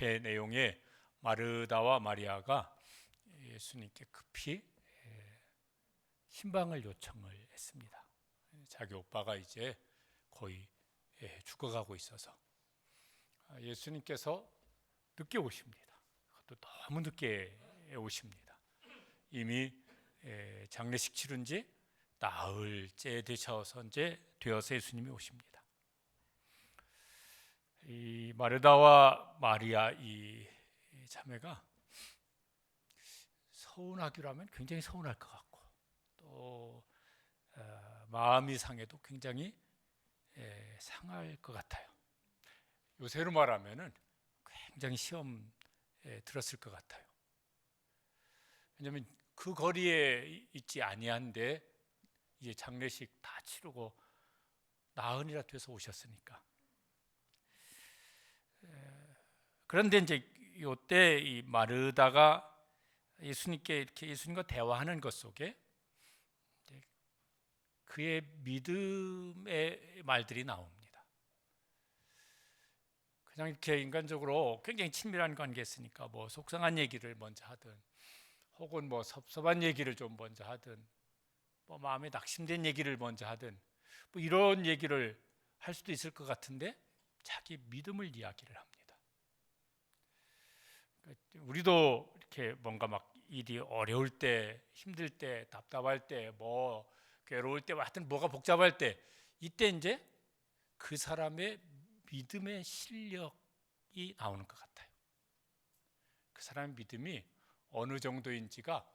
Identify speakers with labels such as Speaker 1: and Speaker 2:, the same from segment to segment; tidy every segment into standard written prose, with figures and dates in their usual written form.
Speaker 1: 앞에 내용에 마르다와 마리아가 예수님께 급히 신방을 요청을 했습니다. 자기 오빠가 이제 거의 죽어가고 있어서 예수님께서 늦게 오십니다. 그것도 너무 늦게 오십니다. 이미 장례식 치른 지 나흘째 되셔서 되어서 예수님이 오십니다. 이 마르다와 마리아 이 자매가 서운하기로 하면 굉장히 서운할 것 같고, 또 마음이 상해도 굉장히 상할 것 같아요. 요새로 말하면은 굉장히 시험 들었을 것 같아요. 왜냐하면 그 거리에 있지 아니한데 이제 장례식 다 치르고 나흘이나 돼서 오셨으니까. 그런데 이제 이때 이 마르다가 예수님께 이렇게 예수님과 대화하는 것 속에 그의 믿음의 말들이 나옵니다. 그냥 이렇게 인간적으로 굉장히 친밀한 관계였으니까 뭐 속상한 얘기를 먼저 하든, 혹은 뭐 섭섭한 얘기를 좀 먼저 하든, 뭐 마음에 낙심된 얘기를 먼저 하든, 뭐 이런 얘기를 할 수도 있을 것 같은데 자기 믿음을 이야기를 합니다. 우리도 이렇게 뭔가 막 일이 어려울 때, 힘들 때, 답답할 때, 뭐 괴로울 때, 하여튼 뭐가 복잡할 때, 이때 이제 그 사람의 믿음의 실력이 나오는 것 같아요. 그 사람의 믿음이 어느 정도인지가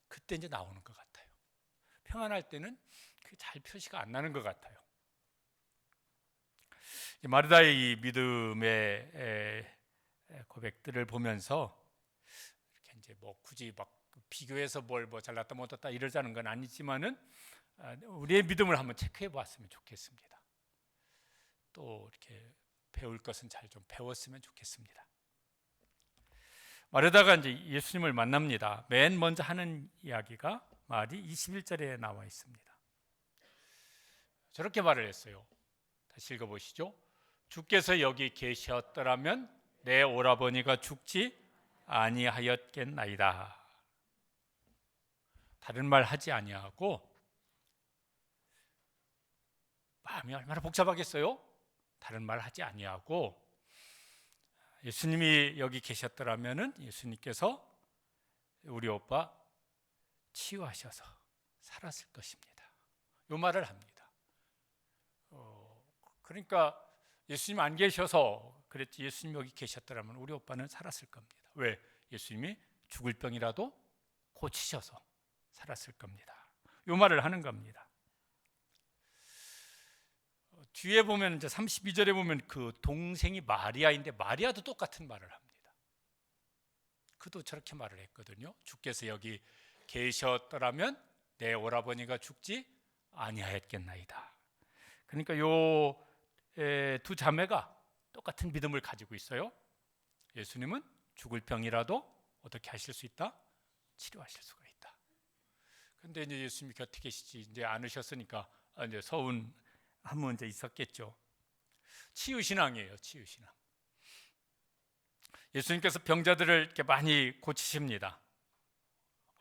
Speaker 1: 그때 이제 나오는 것 같아요. 평안할 때는 그게 잘 표시가 안 나는 것 같아요. 마르다의 이 믿음의 고백들을 보면서 이렇게 이제 뭐 굳이 막 비교해서 뭘 뭐 잘났다 못했다 이러자는 건 아니지만은 우리의 믿음을 한번 체크해 보았으면 좋겠습니다. 또 이렇게 배울 것은 잘 좀 배웠으면 좋겠습니다. 마르다가 이제 예수님을 만납니다. 맨 먼저 하는 이야기가 말이 21절에 나와 있습니다. 저렇게 말을 했어요. 다시 읽어보시죠. 주께서 여기 계셨더라면 내 오라버니가 죽지 아니하였겠나이다. 다른 말 하지 아니하고, 마음이 얼마나 복잡하겠어요? 다른 말 하지 아니하고, 예수님이 여기 계셨더라면은 예수님께서 우리 오빠 치유하셔서 살았을 것입니다. 이 말을 합니다. 그러니까 예수님 안 계셔서 그랬지, 예수님 여기 계셨더라면 우리 오빠는 살았을 겁니다. 왜? 예수님이 죽을 병이라도 고치셔서 살았을 겁니다. 이 말을 하는 겁니다. 뒤에 보면 이제 32절에 보면 그 동생이 마리아인데, 마리아도 똑같은 말을 합니다. 그도 저렇게 말을 했거든요. 주께서 여기 계셨더라면 내 오라버니가 죽지 아니하였겠나이다. 그러니까 요 두 자매가 똑같은 믿음을 가지고 있어요. 예수님은 죽을 병이라도 어떻게 하실 수 있다? 치료하실 수가 있다. 근데 이제 예수님이 곁에 계시지 이제 않으셨으니까 이제 서운 한 문제 있었겠죠. 치유신앙이에요, 치유신앙. 예수님께서 병자들을 이렇게 많이 고치십니다.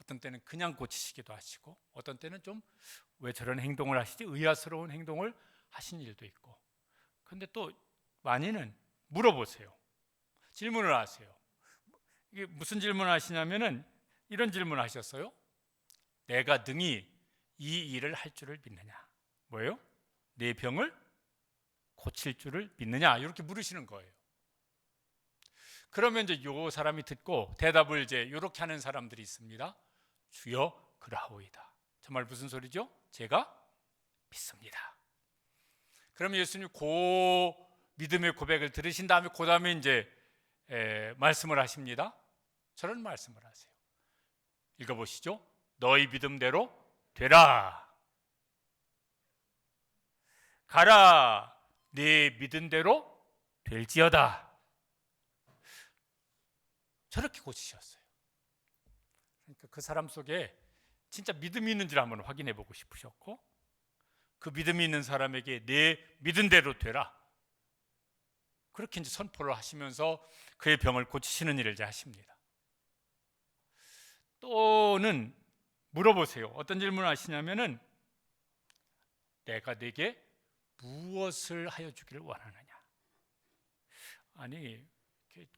Speaker 1: 어떤 때는 그냥 고치시기도 하시고, 어떤 때는 좀 왜 저런 행동을 하시지? 의아스러운 행동을 하신 일도 있고. 근데 또 많이는 물어보세요. 질문을 하세요. 이게 무슨 질문을 하시냐면은 이런 질문을 하셨어요. 내가 능히 이 일을 할 줄을 믿느냐? 뭐예요? 내 병을 고칠 줄을 믿느냐? 이렇게 물으시는 거예요. 그러면 이제 요 사람이 듣고 대답을 이제 이렇게 하는 사람들이 있습니다. 주여 그라오이다. 정말 무슨 소리죠? 제가 믿습니다. 그러면 예수님 그 믿음의 고백을 들으신 다음에 그 다음에 이제 말씀을 하십니다. 저런 말씀을 하세요. 읽어보시죠. 너희 믿음대로 되라. 가라. 네 믿은 대로 될지어다. 저렇게 고치셨어요. 그러니까 그 사람 속에 진짜 믿음이 있는지를 한번 확인해 보고 싶으셨고, 그 믿음이 있는 사람에게 내 믿은 대로 되라. 그렇게 이제 선포를 하시면서 그의 병을 고치시는 일을 이제 하십니다. 또는 물어보세요. 어떤 질문을 하시냐면은 내가 네게 무엇을 하여 주기를 원하느냐. 아니,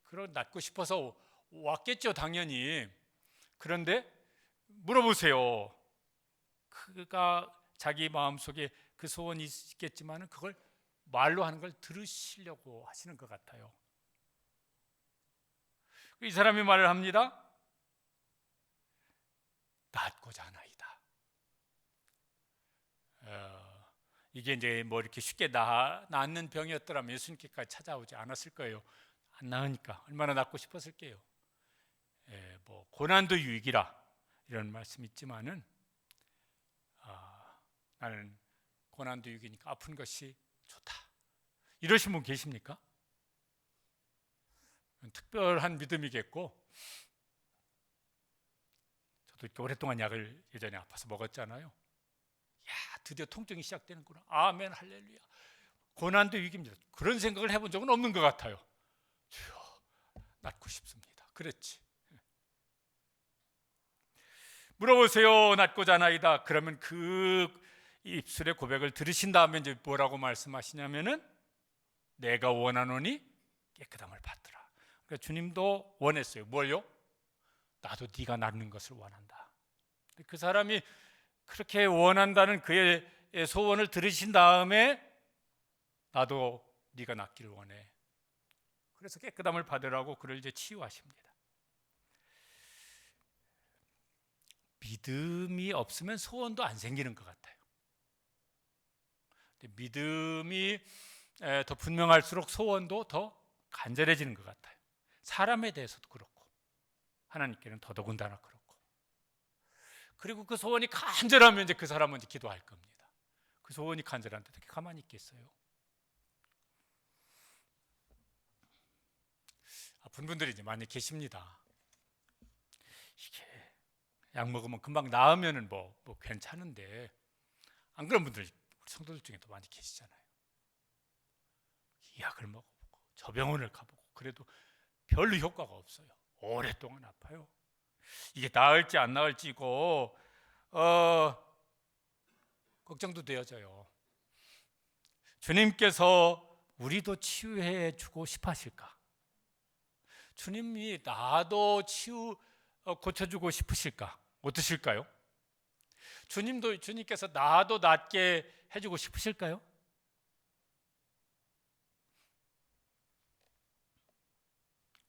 Speaker 1: 그런 낫고 싶어서 왔겠죠, 당연히. 그런데 물어보세요. 그가 자기 마음속에 그 소원이 있겠지만 그걸 말로 하는 걸 들으시려고 하시는 것 같아요. 이 사람이 말을 합니다. 낫고자 하나이다. 이게 이제 뭐 이렇게 쉽게 낫는 병이었더라면 예수님께까지 찾아오지 않았을 거예요. 안 나으니까 얼마나 낫고 싶었을게요. 뭐 고난도 유익이라 이런 말씀이 있지만은 나는 고난도 유익이니까 아픈 것이 좋다. 이러신 분 계십니까? 특별한 믿음이겠고, 저도 이렇게 오랫동안 약을 예전에 아파서 먹었잖아요. 야, 드디어 통증이 시작되는구나. 아멘, 할렐루야. 고난도 유익입니다. 그런 생각을 해본 적은 없는 것 같아요. 주여, 낫고 싶습니다. 그랬지. 물어보세요. 낫고자 하나이다. 그러면 그 입술의 고백을 들으신 다음에 이제 뭐라고 말씀하시냐면은 내가 원하노니 깨끗함을 받더라. 그러니까 주님도 원했어요. 뭘요? 나도 네가 낫는 것을 원한다. 그 사람이 그렇게 원한다는 그의 소원을 들으신 다음에 나도 네가 낫기를 원해. 그래서 깨끗함을 받으라고 그를 이제 치유하십니다. 믿음이 없으면 소원도 안 생기는 것 같아요. 믿음이 더 분명할수록 소원도 더 간절해지는 것 같아요. 사람에 대해서도 그렇고 하나님께는 더더군다나 그렇고. 그리고 그 소원이 간절하면 이제 그 사람은 이제 기도할 겁니다. 그 소원이 간절한데 어떻게 가만히 있겠어요? 아픈 분들이 이제 많이 계십니다. 이게 약 먹으면 금방 나으면은 뭐 괜찮은데 안 그런 분들 우리 성도들 중에도 많이 계시잖아요. 이 약을 먹어보고 저 병원을 가보고 그래도 별로 효과가 없어요. 오랫동안 아파요. 이게 나을지 안 나을지 이거 걱정도 되어져요. 주님께서 우리도 치유해 주고 싶어 하실까? 주님이 나도 고쳐주고 싶으실까? 어떠실까요? 주님께서 나도 낫게 해주고 싶으실까요?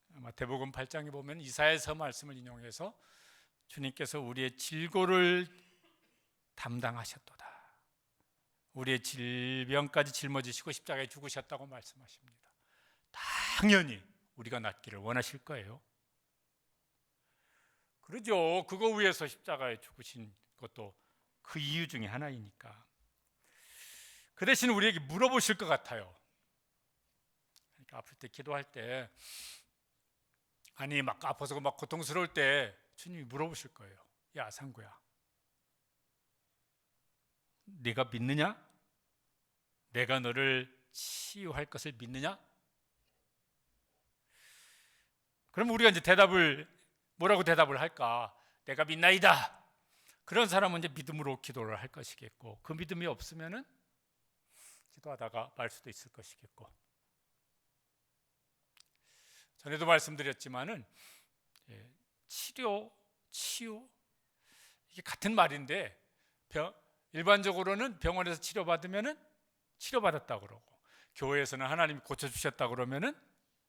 Speaker 1: 마태복음 8장에 보면 이사야서 말씀을 인용해서 주님께서 우리의 질고를 담당하셨도다. 우리의 질병까지 짊어지시고 십자가에 죽으셨다고 말씀하십니다. 당연히 우리가 낫기를 원하실 거예요. 그러죠. 그거 위해서 십자가에 죽으신 것도 그 이유 중에 하나이니까. 그 대신 우리에게 물어보실 것 같아요. 그러니까 아플 때 기도할 때 아니 막 아파서 막 고통스러울 때 주님이 물어보실 거예요. 야 상구야, 네가 믿느냐? 내가 너를 치유할 것을 믿느냐? 그럼 우리가 이제 뭐라고 대답을 할까? 내가 믿나이다. 그런 사람은 이제 믿음으로 기도를 할 것이겠고, 그 믿음이 없으면은 기도하다가 말 수도 있을 것이겠고. 전에도 말씀드렸지만은 치유 이게 같은 말인데 일반적으로는 병원에서 치료받으면은 치료받았다 그러고, 교회에서는 하나님이 고쳐주셨다 그러면은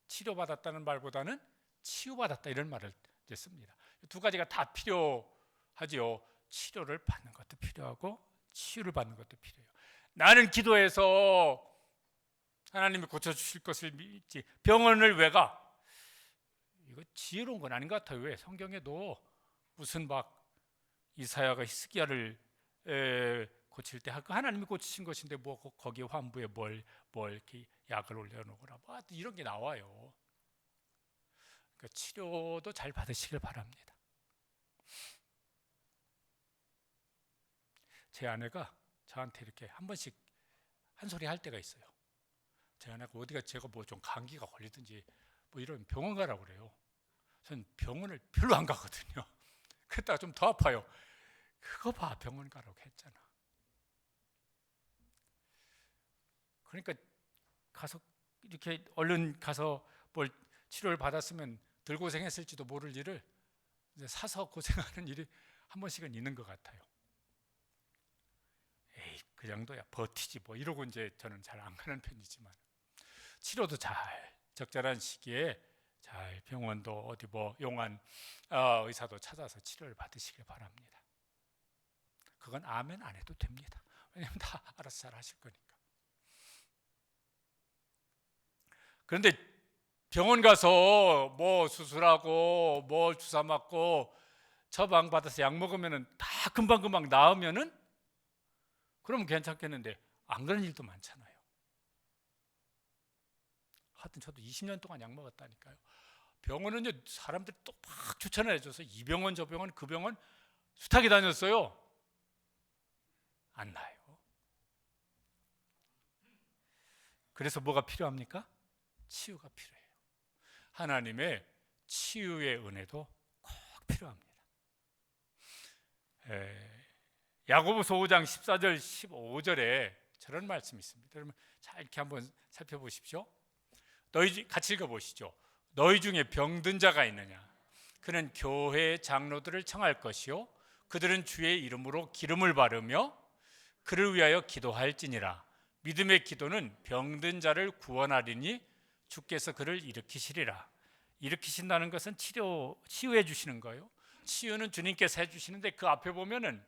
Speaker 1: 치료받았다는 말보다는 치유받았다 이런 말을 이제 씁니다. 두 가지가 다 필요하지요. 치료를 받는 것도 필요하고 치유를 받는 것도 필요해요. 나는 기도해서 하나님이 고쳐주실 것을 믿지 병원을 왜 가? 이거 지혜로운 건 아닌 것 같아요. 왜? 성경에도 무슨 막 이사야가 히스기야를 고칠 때 하나님이 고치신 것인데 뭐 거기에 환부에 뭘 이렇게 약을 올려놓으라 뭐 이런 게 나와요. 그러니까 치료도 잘 받으시길 바랍니다. 제 아내가 저한테 이렇게 한 번씩 한 소리 할 때가 있어요. 제가 뭐 좀 감기가 걸리든지 뭐 이런 병원 가라고 그래요. 저는 병원을 별로 안 가거든요. 그랬다가 좀 더 아파요. 그거 봐, 병원 가라고 했잖아. 그러니까 가서 이렇게 얼른 가서 뭘 치료를 받았으면 덜 고생했을지도 모를 일을 이제 사서 고생하는 일이 한 번씩은 있는 것 같아요. 에이, 그 정도야 버티지 뭐 이러고 이제 저는 잘 안 가는 편이지만, 치료도 잘 적절한 시기에 잘 병원도 어디 뭐 용한 의사도 찾아서 치료를 받으시길 바랍니다. 그건 아멘 안 해도 됩니다. 왜냐하면 다 알아서 잘 하실 거니까. 그런데 병원 가서 뭐 수술하고 뭐 주사 맞고 처방 받아서 약 먹으면은 다 금방금방 나으면은 그러면 괜찮겠는데 안 그런 일도 많잖아요. 하여튼 저도 20년 동안 약 먹었다니까요. 병원은요, 사람들이 또 막 추천을 해줘서 이 병원 저 병원 그 병원 숱하게 다녔어요. 안 나요. 그래서 뭐가 필요합니까? 치유가 필요해요. 하나님의 치유의 은혜도 꼭 필요합니다. 야고보서 5장 14절 15절에 저런 말씀이 있습니다. 여러분 잘 이렇게 한번 살펴보십시오. 같이 읽어보시죠. 너희 중에 병든 자가 있느냐? 그는 교회의 장로들을 청할 것이요 그들은 주의 이름으로 기름을 바르며 그를 위하여 기도할지니라. 믿음의 기도는 병든 자를 구원하리니 주께서 그를 일으키시리라. 일으키신다는 것은 치유해 주시는 거예요. 치유는 주님께서 해주시는데 그 앞에 보면은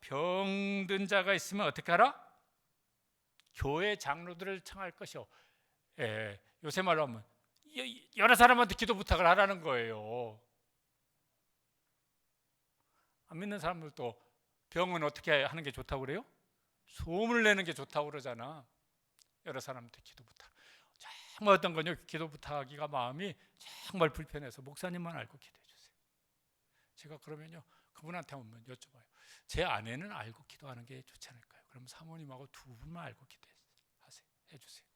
Speaker 1: 병든 자가 있으면 어떻게 하라? 교회 장로들을 청할 것이요. 요새 말로 하면 여러 사람한테 기도 부탁을 하라는 거예요. 안 믿는 사람들도 병은 어떻게 하는 게 좋다고 그래요? 소문을 내는 게 좋다고 그러잖아. 여러 사람한테 기도 부탁. 정말 어떤 건요, 기도 부탁하기가 마음이 정말 불편해서 목사님만 알고 기도해 주세요. 제가 그러면요 그분한테 한번 여쭤봐요. 제 아내는 알고 기도하는 게 좋지 않을까요? 그럼 사모님하고 두 분만 알고 해주세요.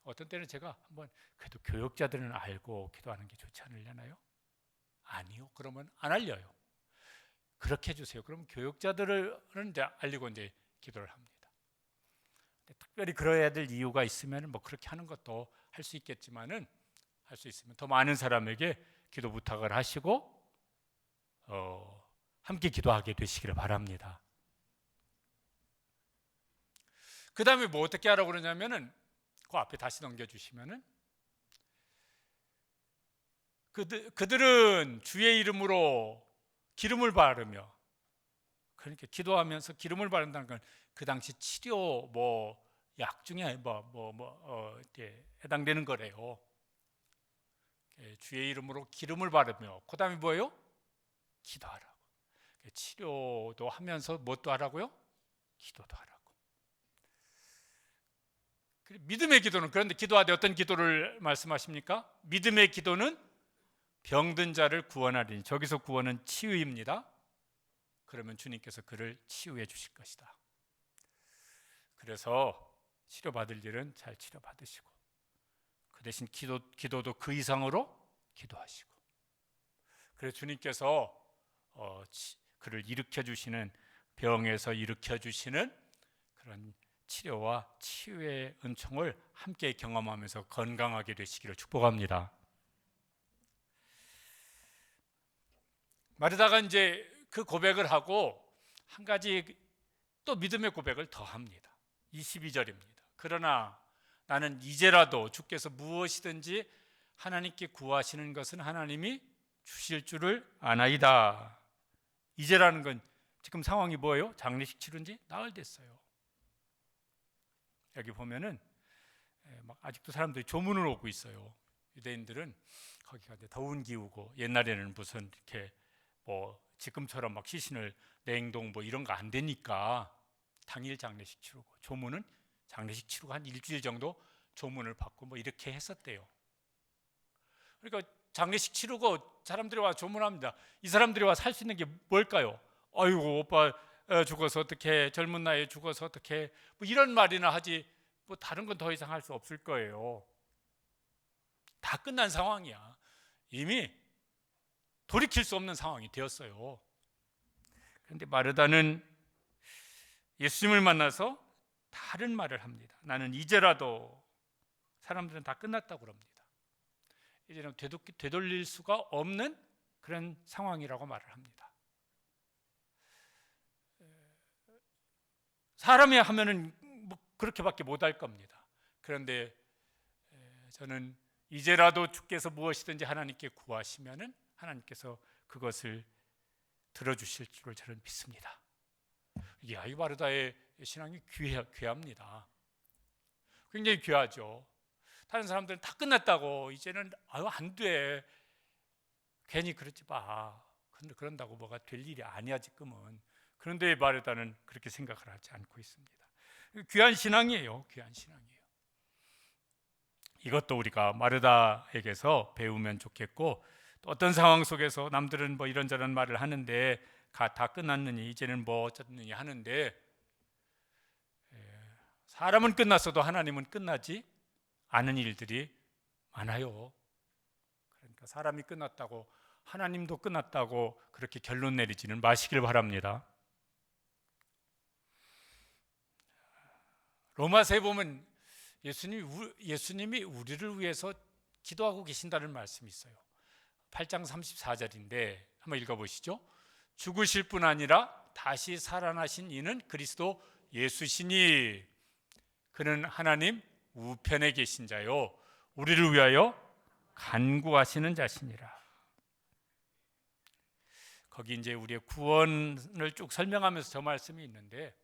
Speaker 1: 어떤 때는 제가 한번 그래도 교역자들은 알고 기도하는 게 좋지 않으려나요? 아니요. 그러면 안 알려요. 그렇게 해주세요. 그럼 교역자들은 이제 알리고 이제 기도를 합니다. 특별히 그래야 될 이유가 있으면 뭐 그렇게 하는 것도 할 수 있겠지만은 할 수 있으면 더 많은 사람에게 기도 부탁을 하시고 함께 기도하게 되시기를 바랍니다. 그 다음에 뭐 어떻게 하라고 그러냐면은 그 앞에 다시 넘겨주시면은 그들은 주의 이름으로 기름을 바르며, 그러니까 기도하면서 기름을 바른다는 건 그 당시 치료 뭐 약 중에 해당되는 거래요. 주의 이름으로 기름을 바르며 그 다음에 뭐예요? 기도하라고. 치료도 하면서 무엇도 하라고요? 기도도 하라고. 믿음의 기도는, 그런데 기도하되 어떤 기도를 말씀하십니까? 믿음의 기도는 병든 자를 구원하리니, 저기서 구원은 치유입니다. 그러면 주님께서 그를 치유해 주실 것이다. 그래서 치료받을 일은 잘 치료받으시고 그 대신 기도도 그 이상으로 기도하시고, 그래서 주님께서 그를 일으켜 주시는, 병에서 일으켜 주시는 그런 치료와 치유의 은총을 함께 경험하면서 건강하게 되시기를 축복합니다. 마르다가 이제 그 고백을 하고 한 가지 또 믿음의 고백을 더 합니다. 22절입니다. 그러나 나는 이제라도 주께서 무엇이든지 하나님께 구하시는 것은 하나님이 주실 줄을 아나이다. 이제라는 건 지금 상황이 뭐예요? 장례식 치른 지 나흘 됐어요. 여기 보면은 막 아직도 사람들이 조문을 오고 있어요. 유대인들은 거기가 더운 기후고, 옛날에는 무슨 이렇게 뭐 지금처럼 막 시신을 냉동 뭐 이런 거 안 되니까 당일 장례식 치르고, 조문은 장례식 치르고 한 일주일 정도 조문을 받고 뭐 이렇게 했었대요. 그러니까 장례식 치르고 사람들이 와 조문합니다. 이 사람들이 와 살 수 있는 게 뭘까요? 아이고 오빠 죽어서 어떡해, 젊은 나이에 죽어서 어떡해, 뭐 이런 말이나 하지 뭐 다른 건 더 이상 할 수 없을 거예요. 다 끝난 상황이야. 이미 돌이킬 수 없는 상황이 되었어요. 그런데 마르다는 예수님을 만나서 다른 말을 합니다. 나는 이제라도, 사람들은 다 끝났다고 그럽니다. 이제는 되돌릴 수가 없는 그런 상황이라고 말을 합니다. 사람이 하면은 뭐 그렇게밖에 못할 겁니다. 그런데 저는 이제라도 주께서 무엇이든지 하나님께 구하시면은 하나님께서 그것을 들어주실 줄을 저는 믿습니다. 이게 아이바르다의 신앙이 귀합니다. 굉장히 귀하죠. 다른 사람들은 다 끝났다고, 이제는 안 돼, 괜히 그러지 마, 그런다고 뭐가 될 일이 아니야 지금은. 그런데 바르다는 그렇게 생각을 하지 않고 있습니다. 귀한 신앙이에요. 귀한 신앙이에요. 이것도 우리가 마르다에게서 배우면 좋겠고, 또 어떤 상황 속에서 남들은 뭐 이런저런 말을 하는데 다 끝났느니 이제는 뭐 어쩌느니 하는데, 사람은 끝났어도 하나님은 끝나지 않은 일들이 많아요. 그러니까 사람이 끝났다고 하나님도 끝났다고 그렇게 결론 내리지는 마시길 바랍니다. 로마서에 보면 예수님이 우리를 위해서 기도하고 계신다는 말씀이 있어요. 8장 34절인데 한번 읽어보시죠. 죽으실 뿐 아니라 다시 살아나신 이는 그리스도 예수시니 그는 하나님 우편에 계신 자요 우리를 위하여 간구하시는 자시니라. 거기 이제 우리의 구원을 쭉 설명하면서 저 말씀이 있는데,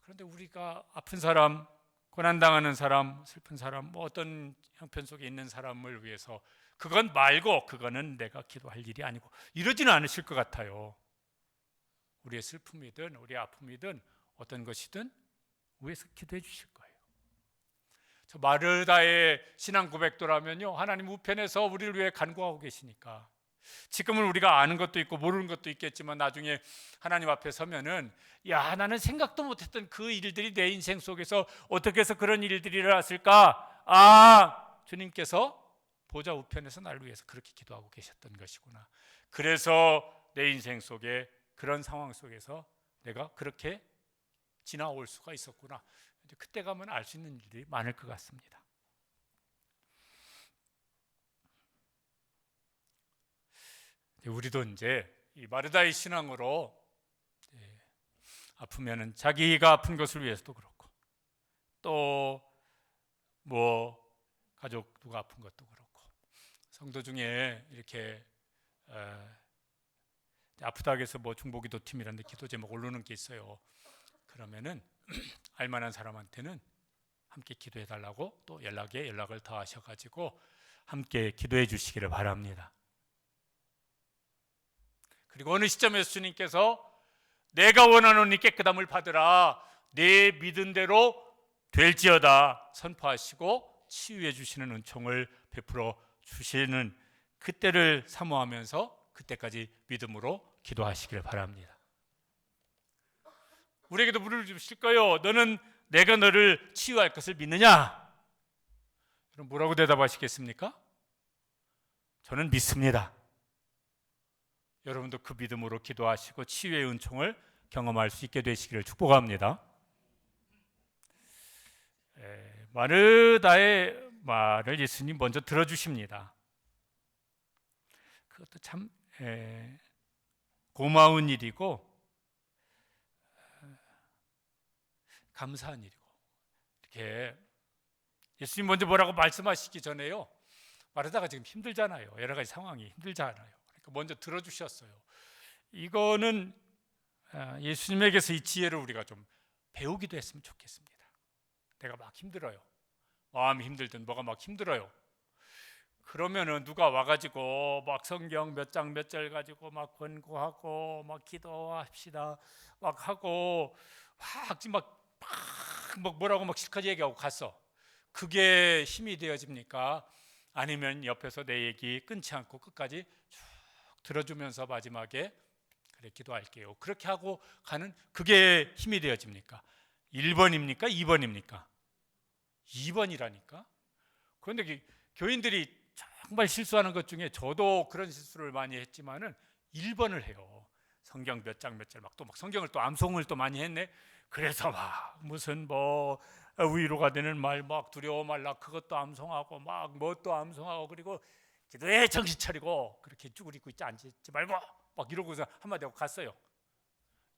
Speaker 1: 그런데 우리가 아픈 사람, 고난당하는 사람, 슬픈 사람, 뭐 어떤 형편 속에 있는 사람을 위해서 그건 말고 그거는 내가 기도할 일이 아니고 이러지는 않으실 것 같아요. 우리의 슬픔이든 우리의 아픔이든 어떤 것이든 위해서 기도해 주실 거예요. 저 마르다의 신앙 고백도라면요, 하나님 우편에서 우리를 위해 간구하고 계시니까, 지금은 우리가 아는 것도 있고 모르는 것도 있겠지만 나중에 하나님 앞에 서면은, 야, 나는 생각도 못했던 그 일들이 내 인생 속에서 어떻게 해서 그런 일들이 일어났을까? 아, 주님께서 보좌 우편에서 나를 위해서 그렇게 기도하고 계셨던 것이구나. 그래서 내 인생 속에 그런 상황 속에서 내가 그렇게 지나올 수가 있었구나. 그때 가면 알 수 있는 일들이 많을 것 같습니다. 우리도 이제 이 마르다의 신앙으로 아프면은 자기가 아픈 것을 위해서도 그렇고, 또 뭐 가족 누가 아픈 것도 그렇고, 성도 중에 이렇게 아프다고 해서 뭐 중보기도 팀이라는데 기도 제목 올르는 게 있어요. 그러면은 알만한 사람한테는 함께 기도해 달라고 또 연락을 더 하셔가지고 함께 기도해 주시기를 바랍니다. 그리고 어느 시점에서 주님께서 내가 원하는 이 깨끗함을 받으라, 내 믿은 대로 될지어다 선포하시고 치유해 주시는 은총을 베풀어 주시는 그때를 사모하면서 그때까지 믿음으로 기도하시길 바랍니다. 우리에게도 물을 주실 거요. 너는 내가 너를 치유할 것을 믿느냐? 그럼 뭐라고 대답하시겠습니까? 저는 믿습니다. 여러분도 그 믿음으로 기도하시고 치유의 은총을 경험할 수 있게 되시기를 축복합니다. 마르다의 말을 예수님 먼저 들어주십니다. 그것도 참 고마운 일이고 감사한 일이고, 이렇게 예수님 먼저 뭐라고 말씀하시기 전에요, 마르다가 지금 힘들잖아요. 여러 가지 상황이 힘들잖아요. 그러니까 먼저 들어주셨어요. 이거는 예수님에게서 이 지혜를 우리가 좀 배우기도 했으면 좋겠습니다. 내가 막 힘들어요. 마음이 힘들든 뭐가 막 힘들어요. 그러면은 누가 와가지고 막 성경 몇 장 몇 절 가지고 막 권고하고 막 기도합시다 막 하고 막 뭐라고 막 실컷 얘기하고 갔어. 그게 힘이 되어집니까? 아니면 옆에서 내 얘기 끊지 않고 끝까지 쭉 들어주면서 마지막에 그래 기도할게요, 그렇게 하고 가는 그게 힘이 되어집니까? 1번입니까? 2번입니까? 2번이라니까. 그런데 교인들이 정말 실수하는 것 중에 저도 그런 실수를 많이 했지만은 1번을 해요. 성경 몇 장 몇 절 막 성경을 또 암송을 또 많이 했네. 그래서 막 무슨 뭐 위로가 되는 말 막 두려워 말라 그것도 암송하고 막 뭣도 암송하고 그리고 기도에 정신 차리고 그렇게 쭈그리고 있지 앉지 말고 막 이러고서 한마디 하고 갔어요.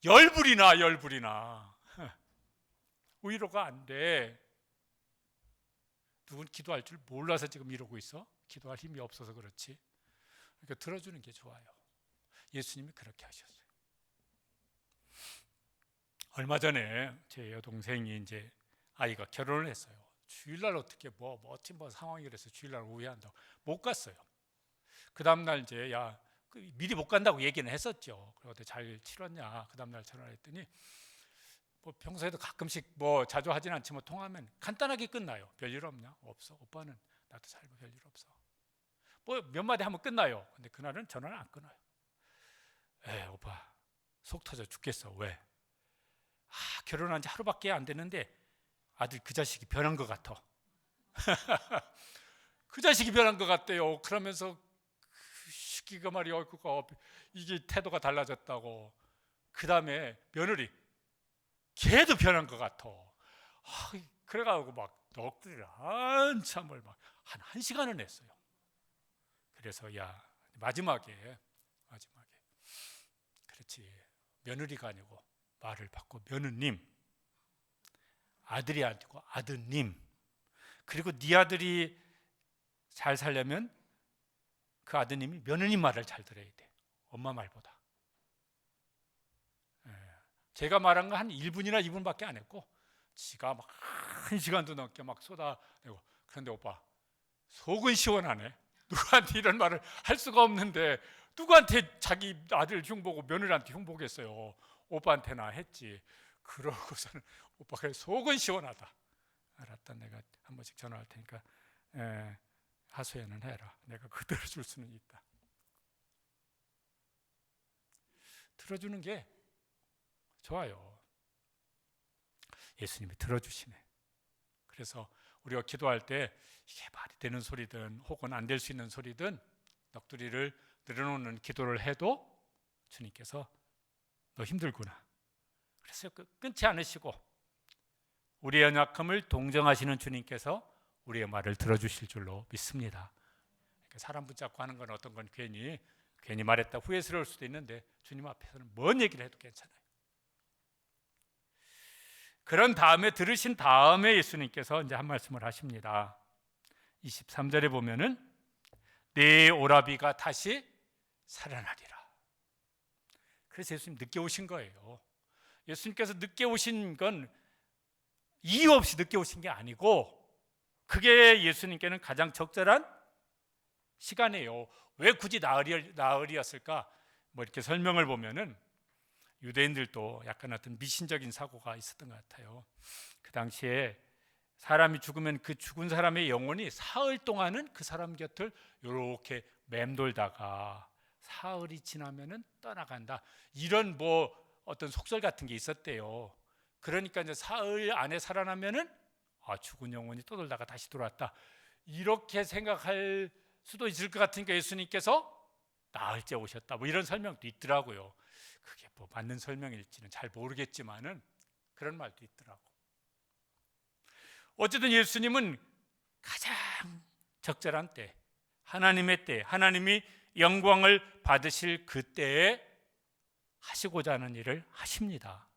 Speaker 1: 열불이나 위로가 안 돼. 누군 기도할 줄 몰라서 지금 이러고 있어? 기도할 힘이 없어서 그렇지. 그러니까 들어주는 게 좋아요. 예수님이 그렇게 하셨어요. 얼마 전에 제 여동생이 이제 아이가 결혼을 했어요. 주일날 어떻게 뭐 상황이라서 주일날 우회한다고 못 갔어요. 그 다음날 이제 미리 못 간다고 얘기는 했었죠. 그래서 잘 치렀냐? 그 다음날 전화했더니 뭐 평소에도 가끔씩 뭐 자주 하진 않지만 통화하면 간단하게 끝나요. 별일 없냐? 없어. 오빠는 나도 살고 별일 없어. 뭐 몇 마디 하면 끝나요. 근데 그날은 전화를 안 끊어요. 오빠 속 터져 죽겠어. 왜? 결혼한 지 하루밖에 안 됐는데 아들 그 자식이 변한 것 같아. 그 자식이 변한 것 같대요. 그러면서 그 시기가 말이야 이게 태도가 달라졌다고. 그 다음에 며느리 걔도 변한 것 같아. 그래가지고 막 넋두리를 한참을 막 한 시간을 냈어요. 그래서 마지막에 그렇지 며느리가 아니고 말을 바꿔 며느님, 아들이 아니고 아드님. 그리고 네 아들이 잘 살려면 그 아드님이 며느님 말을 잘 들어야 돼. 엄마 말보다. 제가 말한 거 한 1분이나 2분밖에 안 했고 지가 막 1시간도 넘게 막 쏟아내고. 그런데 오빠 속은 시원하네. 누구한테 이런 말을 할 수가 없는데 누구한테 자기 아들 흉보고 며느리한테 흉보겠어요. 오빠한테나 했지. 그러고서는 오빠가 속은 시원하다. 알았다. 내가 한 번씩 전화할 테니까 하소연은 해라. 내가 그거 들어줄 수는 있다. 들어주는 게 좋아요. 예수님이 들어주시네. 그래서 우리가 기도할 때 이게 말이 되는 소리든 혹은 안 될 수 있는 소리든 넋두리를 늘어놓는 기도를 해도 주님께서 너 힘들구나. 그래서 끊지 않으시고 우리의 연약함을 동정하시는 주님께서 우리의 말을 들어주실 줄로 믿습니다. 사람 붙잡고 하는 건 어떤 건 괜히 말했다 후회스러울 수도 있는데 주님 앞에서는 뭔 얘기를 해도 괜찮아요. 그런 다음에 들으신 다음에 예수님께서 이제 한 말씀을 하십니다. 23절에 보면은 내 오라비가 다시 살아나리라. 그래서 예수님 늦게 오신 거예요. 예수님께서 늦게 오신 건 이유 없이 늦게 오신 게 아니고 그게 예수님께는 가장 적절한 시간이에요. 왜 굳이 나흘이었을까? 뭐 이렇게 설명을 보면은 유대인들도 약간 어떤 미신적인 사고가 있었던 것 같아요. 그 당시에 사람이 죽으면 그 죽은 사람의 영혼이 사흘 동안은 그 사람 곁을 이렇게 맴돌다가 사흘이 지나면은 떠나간다. 이런 뭐 어떤 속설 같은 게 있었대요. 그러니까 이제 사흘 안에 살아나면은 죽은 영혼이 떠돌다가 다시 돌아왔다. 이렇게 생각할 수도 있을 것 같으니까 예수님께서 나흘째 오셨다. 뭐 이런 설명도 있더라고요. 그게 뭐 맞는 설명일지는 잘 모르겠지만은 그런 말도 있더라고. 어쨌든 예수님은 가장 적절한 때, 하나님의 때, 하나님이 영광을 받으실 그때에 하시고자 하는 일을 하십니다.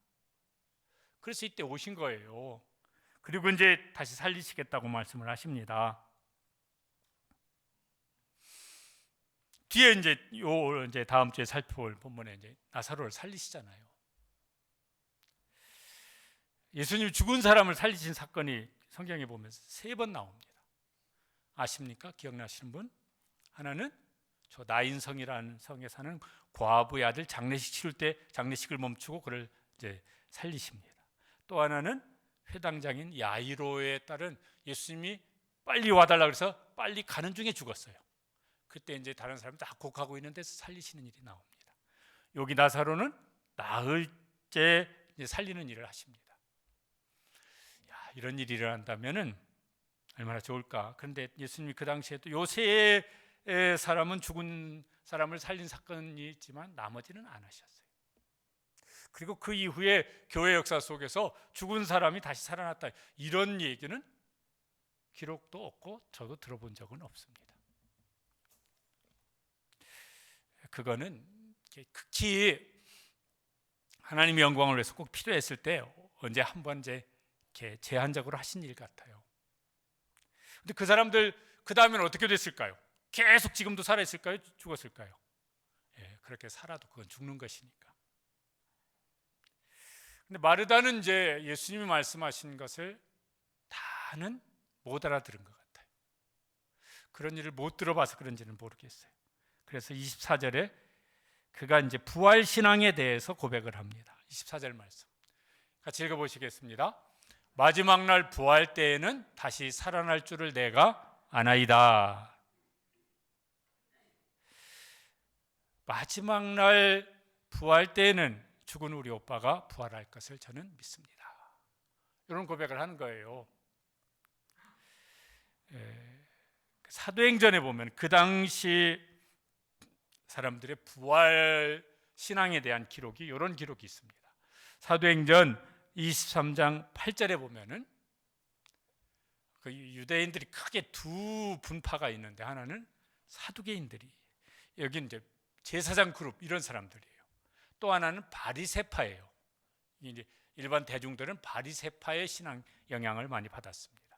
Speaker 1: 그래서 이때 오신 거예요. 그리고 이제 다시 살리시겠다고 말씀을 하십니다. 뒤에 이제 다음 주에 살펴볼 본문에 이제 나사로를 살리시잖아요. 예수님이 죽은 사람을 살리신 사건이 성경에 보면 3번 나옵니다. 아십니까? 기억나시는 분? 하나는 저 나인성이라는 성에 사는 과부의 아들 장례식 치를 때 장례식을 멈추고 그를 이제 살리십니다. 또 하나는 회당장인 야이로에 따른 예수님이 빨리 와달라 그래서 빨리 가는 중에 죽었어요. 그때 이제 다른 사람이 다 곡하고 있는 데서 살리시는 일이 나옵니다. 여기 나사로는 나흘째 살리는 일을 하십니다. 이런 일이 일어난다면은 얼마나 좋을까. 그런데 예수님이 그 당시에도 요새의 사람은 죽은 사람을 살린 사건이 있지만 나머지는 안 하셨어요. 그리고 그 이후에 교회 역사 속에서 죽은 사람이 다시 살아났다, 이런 얘기는 기록도 없고 저도 들어본 적은 없습니다. 그거는 극히 하나님의 영광을 위해서 꼭 필요했을 때 언제 한번 이렇게 제한적으로 하신 일 같아요. 근데 그 사람들 그 다음에는 어떻게 됐을까요? 계속 지금도 살아있을까요? 죽었을까요? 예, 그렇게 살아도 그건 죽는 것이니까. 근데 마르다는 이제 예수님이 말씀하신 것을 다는 못 알아들은 것 같아요. 그런 일을 못 들어봐서 그런지는 모르겠어요. 그래서 24절에 그가 이제 부활 신앙에 대해서 고백을 합니다. 24절 말씀 같이 읽어보시겠습니다. 마지막 날 부활 때에는 다시 살아날 줄을 내가 아나이다. 마지막 날 부활 때에는 죽은 우리 오빠가 부활할 것을 저는 믿습니다. 이런 고백을 하는 거예요. 사도행전에 보면 그 당시 사람들의 부활 신앙에 대한 기록이, 이런 기록이 있습니다. 사도행전 23장 8절에 보면은 그 유대인들이 크게 두 분파가 있는데, 하나는 사두개인들이, 여기 이제 제사장 그룹 이런 사람들이에요. 또 하나는 바리새파예요. 이제 일반 대중들은 바리새파의 신앙 영향을 많이 받았습니다.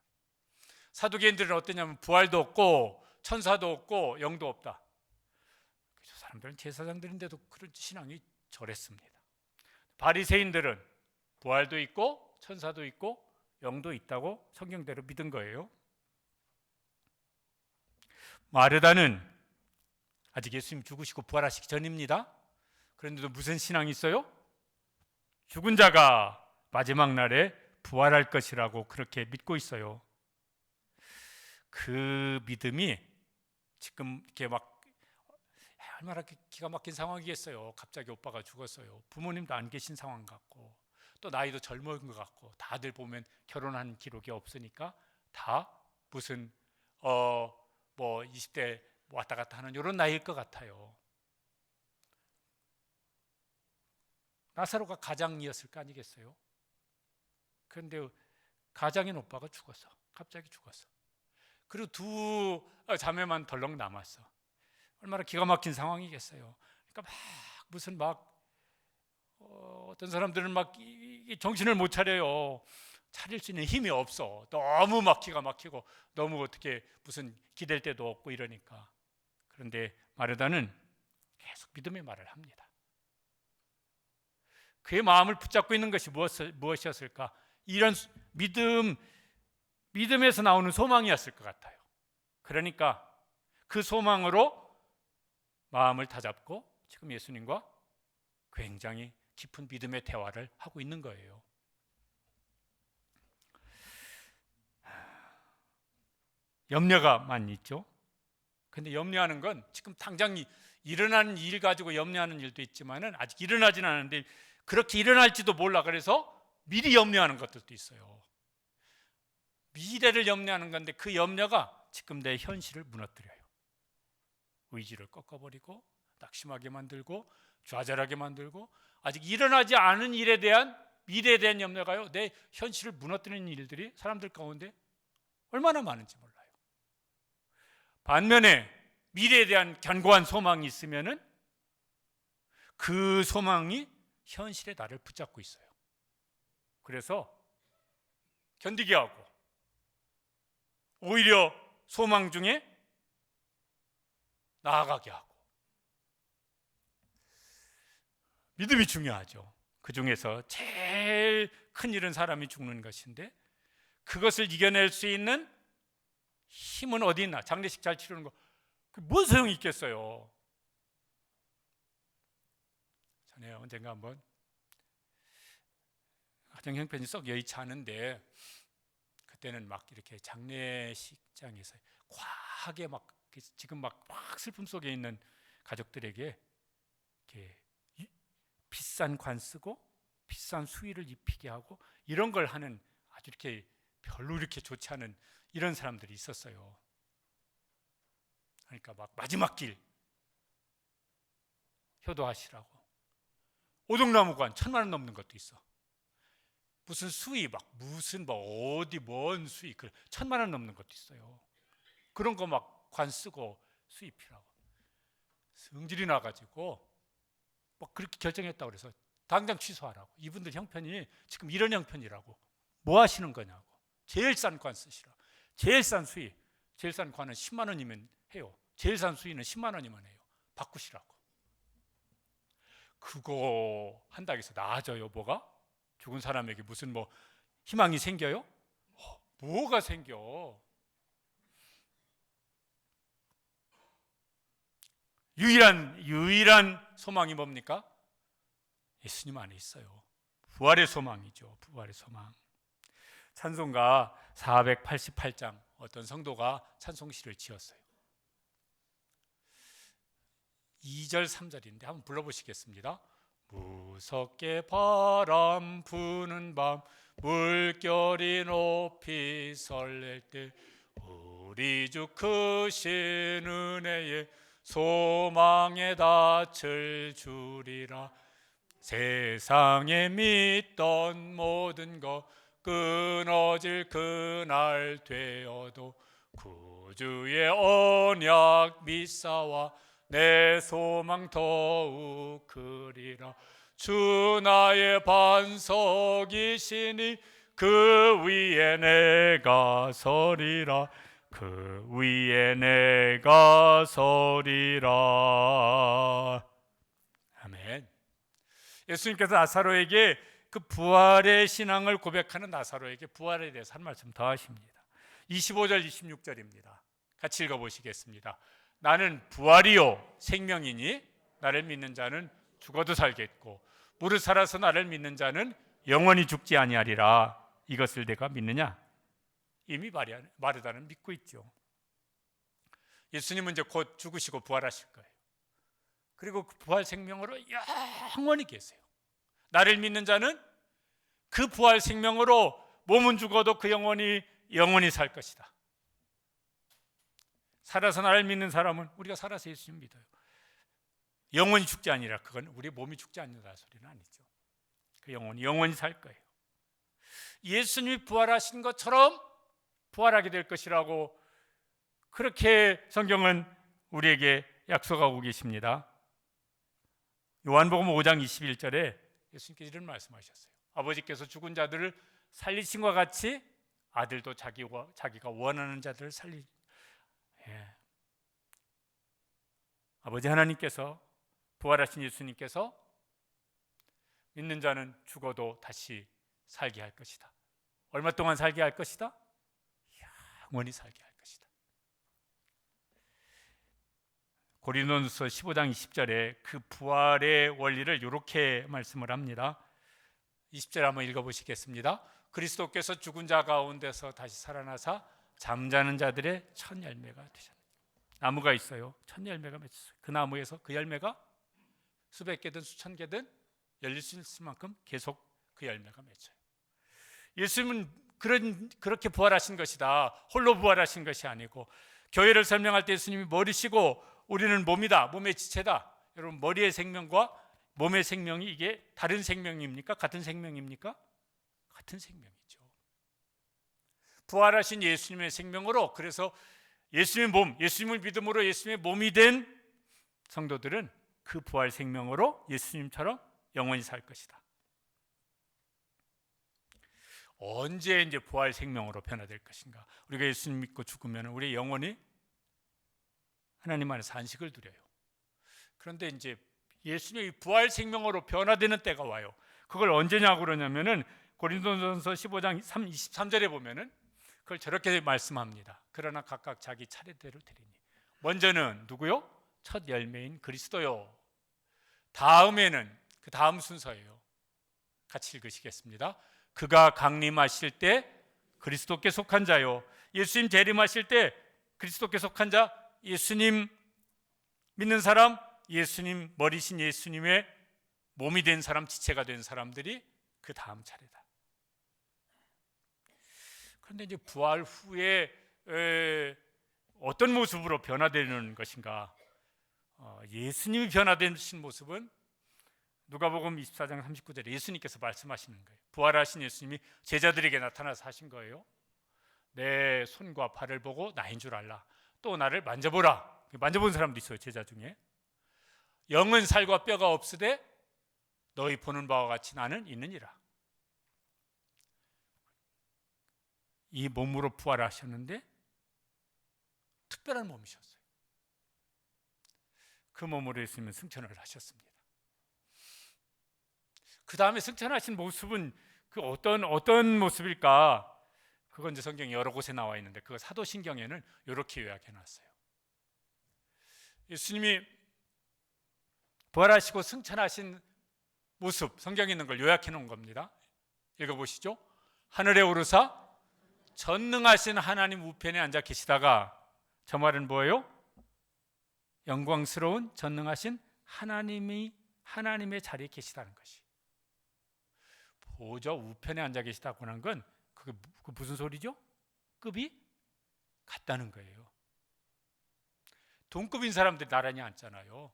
Speaker 1: 사두개인들은 어떠냐면 부활도 없고 천사도 없고 영도 없다. 저 사람들은 제사장들인데도 그런 신앙이 저랬습니다. 바리새인들은 부활도 있고 천사도 있고 영도 있다고 성경대로 믿은 거예요. 마르다는 아직 예수님 죽으시고 부활하시기 전입니다. 그런데도 무슨 신앙이 있어요? 죽은 자가 마지막 날에 부활할 것이라고 그렇게 믿고 있어요. 그 믿음이 지금 이렇게 막 얼마나 기가 막힌 상황이겠어요. 갑자기 오빠가 죽었어요. 부모님도 안 계신 상황 같고, 또 나이도 젊은 것 같고, 다들 보면 결혼한 기록이 없으니까 다 무슨 뭐 20대 왔다 갔다 하는 이런 나이일 것 같아요. 나사로가 가장이었을 거 아니겠어요? 그런데 가장인 오빠가 죽었어. 갑자기 죽었어. 그리고 두 자매만 덜렁 남았어. 얼마나 기가 막힌 상황이겠어요. 그러니까 무슨 어떤 사람들은 정신을 못 차려요. 차릴 수 있는 힘이 없어. 너무 막 기가 막히고, 너무 어떻게 무슨 기댈 데도 없고 이러니까. 그런데 마르다는 계속 믿음의 말을 합니다. 그의 마음을 붙잡고 있는 것이 무엇이었을까? 이런 믿음에서 나오는 소망이었을 것 같아요. 그러니까 그 소망으로 마음을 다잡고 지금 예수님과 굉장히 깊은 믿음의 대화를 하고 있는 거예요. 염려가 많이 있죠. 근데 염려하는 건 지금 당장 일어나는 일 가지고 염려하는 일도 있지만은 아직 일어나진 않았는데 그렇게 일어날지도 몰라. 그래서 미리 염려하는 것들도 있어요. 미래를 염려하는 건데 그 염려가 지금 내 현실을 무너뜨려요. 의지를 꺾어버리고 낙심하게 만들고 좌절하게 만들고, 아직 일어나지 않은 일에 대한, 미래에 대한 염려가요, 내 현실을 무너뜨리는 일들이 사람들 가운데 얼마나 많은지 몰라요. 반면에 미래에 대한 견고한 소망이 있으면은 그 소망이 현실에 나를 붙잡고 있어요. 그래서 견디게 하고, 오히려 소망 중에 나아가게 하고. 믿음이 중요하죠. 그 중에서 제일 큰 일은 사람이 죽는 것인데, 그것을 이겨낼 수 있는 힘은 어디 있나? 장례식 잘 치르는 거, 뭔 소용이 있겠어요. 전에 언젠가 한번 가정 형편이 썩 여의치 않은데, 그때는 막 이렇게 장례식장에서 과하게 지금 막 슬픔 속에 있는 가족들에게 이렇게 비싼 관 쓰고 비싼 수의를 입히게 하고 이런 걸 하는, 아주 이렇게 별로 이렇게 좋지 않은 이런 사람들이 있었어요. 그러니까 막 마지막 길 효도하시라고. 오동나무관 1,000만 원 넘는 것도 있어. 무슨 수의 막 무슨 뭐 어디 뭔 수의 1,000만 원 넘는 것도 있어요. 그런 거 막 관 쓰고 수입이라고 성질이 나가지고 막 그렇게 결정했다고 그래서 당장 취소하라고. 이분들 형편이 지금 이런 형편이라고. 뭐 하시는 거냐고. 제일 싼 관 쓰시라. 제일 싼 수의, 제일 싼 관은 10만 원이면 해요. 제일 싼 수의는 10만 원이면 해요. 바꾸시라고. 그거 한다고 해서 나아져요 뭐가? 죽은 사람에게 무슨 뭐 희망이 생겨요? 뭐가 생겨? 유일한 소망이 뭡니까? 예수님 안에 있어요. 부활의 소망이죠. 부활의 소망. 찬송가 488장 어떤 성도가 찬송시를 지었어요. 2절 3절인데 한번 불러보시겠습니다. 무섭게 바람 부는 밤 물결이 높이 설렐 때 우리 주 크신 은혜에 소망에 닻을 주리라. 세상에 믿던 모든 것 끊어질 그날 되어도 구주의 언약 믿사와 내 소망 더욱 크리라. 주 나의 반석이시니 그 위에 내가 서리라. 그 위에 내가 서리라. 아멘. 예수님께서 나사로에게 그 부활의 신앙을 고백하는 나사로에게 부활에 대해서 한 말씀 더 하십니다. 25절 26절입니다. 같이 읽어보시겠습니다. 나는 부활이요 생명이니 나를 믿는 자는 죽어도 살겠고 무릇 살아서 나를 믿는 자는 영원히 죽지 아니하리라. 이것을 내가 믿느냐? 이미 마르다는 믿고 있죠. 예수님은 이제 곧 죽으시고 부활하실 거예요. 그리고 그 부활 생명으로 영원히 계세요. 나를 믿는 자는 그 부활 생명으로 몸은 죽어도 그 영원히 살 것이다. 살아서 나를 믿는 사람은 우리가 살아서 예수님 믿어요. 영원히 죽지 아니라 그건 우리 몸이 죽지 않는다 소리는 아니죠. 그 영원히 살 거예요. 예수님이 부활하신 것처럼 부활하게 될 것이라고 그렇게 성경은 우리에게 약속하고 계십니다. 요한복음 5장 21절에 예수님께서 이런 말씀하셨어요. 아버지께서 죽은 자들을 살리신 것 같이 아들도 자기가 원하는 자들을 아버지 하나님께서 부활하신 예수님께서 믿는 자는 죽어도 다시 살게 할 것이다. 얼마 동안 살게 할 것이다? 영원히 살게 할 것이다. 고린도전서 15장 20절에 그 부활의 원리를 이렇게 말씀을 합니다. 20절 한번 읽어보시겠습니다. 그리스도께서 죽은 자 가운데서 다시 살아나사 잠자는 자들의 첫 열매가 되셨다. 나무가 있어요. 첫 열매가 맺혔어요. 그 나무에서 그 열매가 수백 개든 수천 개든 열릴 수 있을 만큼 계속 그 열매가 맺혀요. 예수님은 그렇게 부활하신 것이다. 홀로 부활하신 것이 아니고 교회를 설명할 때 예수님이 머리시고 우리는 몸이다. 몸의 지체다. 여러분 머리의 생명과 몸의 생명이 이게 다른 생명입니까? 같은 생명입니까? 같은 생명이죠. 부활하신 예수님의 생명으로 그래서 예수님의 몸, 예수님을 믿음으로 예수님의 몸이 된 성도들은 그 부활 생명으로 예수님처럼 영원히 살 것이다. 언제 이제 부활 생명으로 변화될 것인가? 우리가 예수님 믿고 죽으면 우리 영원히 하나님 안에서 안식을 누려요. 그런데 이제 예수님의 부활 생명으로 변화되는 때가 와요. 그걸 언제냐고 그러냐면은 고린도전서 15장 23절에 보면은 그걸 저렇게 말씀합니다. 그러나 각각 자기 차례대로 드리니 먼저는 누구요? 첫 열매인 그리스도요. 다음에는 그 다음 순서예요. 같이 읽으시겠습니다. 그가 강림하실 때 그리스도께 속한 자요. 예수님 재림하실 때 그리스도께 속한 자, 예수님 믿는 사람, 예수님 머리신 예수님의 몸이 된 사람, 지체가 된 사람들이 그 다음 차례다. 그런데 이제 부활 후에 어떤 모습으로 변화되는 것인가? 예수님이 변화되신 모습은 누가복음 24장 39절에 예수님께서 말씀하시는 거예요. 부활하신 예수님이 제자들에게 나타나서 하신 거예요. 내 손과 발을 보고 나인 줄 알라. 또 나를 만져보라. 만져본 사람도 있어요, 제자 중에. 영은 살과 뼈가 없으되 너희 보는 바와 같이 나는 있느니라. 이 몸으로 부활하셨는데 특별한 몸이셨어요. 그 몸으로 예수님은 승천을 하셨습니다. 그 다음에 승천하신 모습은 그 어떤 모습일까? 그건 이제 성경 여러 곳에 나와 있는데 그 사도신경에는 이렇게 요약해 놨어요. 예수님이 부활하시고 승천하신 모습, 성경에 있는 걸 요약해 놓은 겁니다. 읽어보시죠. 하늘에 오르사 전능하신 하나님 우편에 앉아 계시다가, 저 말은 뭐예요? 영광스러운 전능하신 하나님의 자리에 계시다는 것이. 보좌 우편에 앉아 계시다고 하는 건 그게 무슨 소리죠? 급이 같다는 거예요. 동급인 사람들이 나란히 앉잖아요.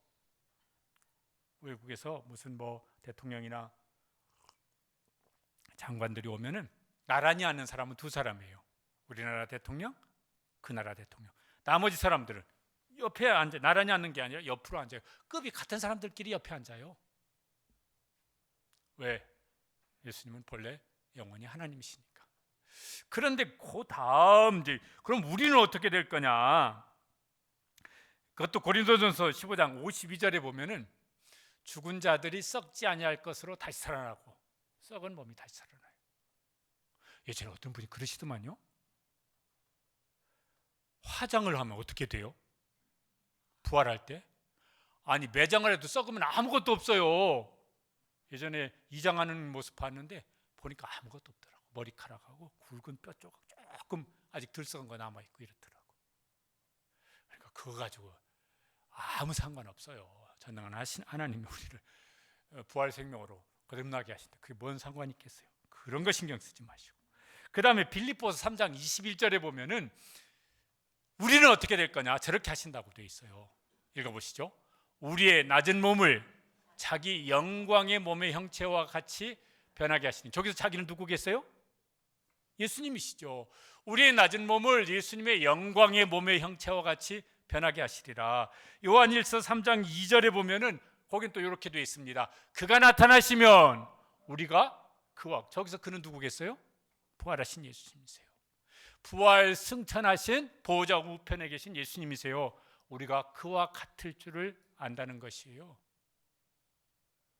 Speaker 1: 외국에서 무슨 대통령이나 장관들이 오면은 나란히 앉는 사람은 두 사람이에요. 우리나라 대통령, 그 나라 대통령. 나머지 사람들은 옆에 앉아, 나란히 앉는 게 아니라 옆으로 앉아요. 급이 같은 사람들끼리 옆에 앉아요. 왜? 예수님은 본래 영원히 하나님이시니까. 그런데 그 다음 이제 그럼 우리는 어떻게 될 거냐? 그것도 고린도전서 15장 52절에 보면은 죽은 자들이 썩지 아니할 것으로 다시 살아나고 썩은 몸이 다시 살아나요. 예전에 어떤 분이 그러시더만요. 화장을 하면 어떻게 돼요? 부활할 때? 아니, 매장을 해도 썩으면 아무것도 없어요. 예전에 이장하는 모습 봤는데 보니까 아무것도 없더라고. 머리카락하고 굵은 뼈 조각 조금 아직 덜 썩은 거 남아있고 이렇더라고. 그러니까 그거 가지고 아무 상관없어요. 전능한 하나님이 우리를 부활 생명으로 거듭나게 하신다. 그게 뭔 상관이 있겠어요? 그런 거 신경 쓰지 마시고. 그 다음에 빌립보서 3장 21절에 보면은 우리는 어떻게 될 거냐? 저렇게 하신다고 되어 있어요. 읽어보시죠. 우리의 낮은 몸을 자기 영광의 몸의 형체와 같이 변하게 하시니. 저기서 자기는 누구겠어요? 예수님이시죠. 우리의 낮은 몸을 예수님의 영광의 몸의 형체와 같이 변하게 하시리라. 요한일서 3장 2절에 보면은 거긴 또 이렇게 되어 있습니다. 그가 나타나시면 우리가 그와, 저기서 그는 누구겠어요? 부활하신 예수님이세요. 부활 승천하신 보호자 우편에 계신 예수님이세요. 우리가 그와 같을 줄을 안다는 것이에요.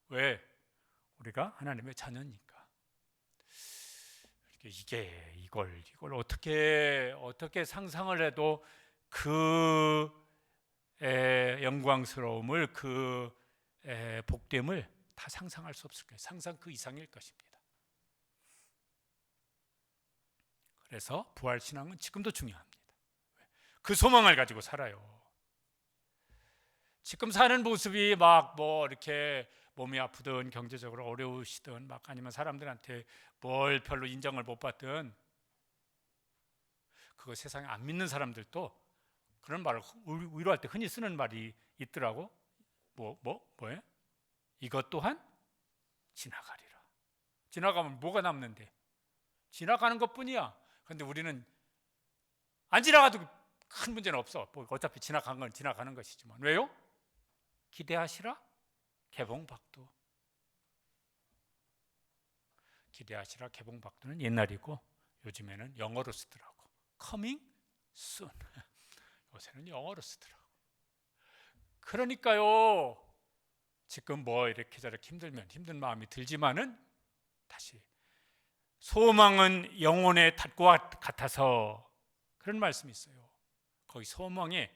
Speaker 1: 왜? 우리가 하나님의 자녀니까. 이걸 어떻게 상상을 해도 그 영광스러움을, 그 복됨을 다 상상할 수 없을 거예요. 상상 그 이상일 것입니다. 그래서 부활신앙은 지금도 중요합니다. 그 소망을 가지고 살아요. 지금 사는 모습이 이렇게 몸이 아프든 경제적으로 어려우시든 아니면 사람들한테 뭘 별로 인정을 못 받든, 그거 세상에 안 믿는 사람들도 그런 말을 위로할 때 흔히 쓰는 말이 있더라고. 뭐예요? 이것 또한 지나가리라. 지나가면 뭐가 남는데? 지나가는 것뿐이야. 그런데 우리는 안 지나가도 큰 문제는 없어. 어차피 지나간 건 지나가는 것이지만. 왜요? 기대하시라 개봉박두. 기대하시라 개봉박두는 옛날이고 요즘에는 영어로 쓰더라고. Coming soon. 요새는 영어로 쓰더라고. 그러니까요, 지금 이렇게 저렇게 힘든 마음이 들지만은 다시 소망은 영혼의 닷과 같아서, 그런 말씀이 있어요. 거기 소망에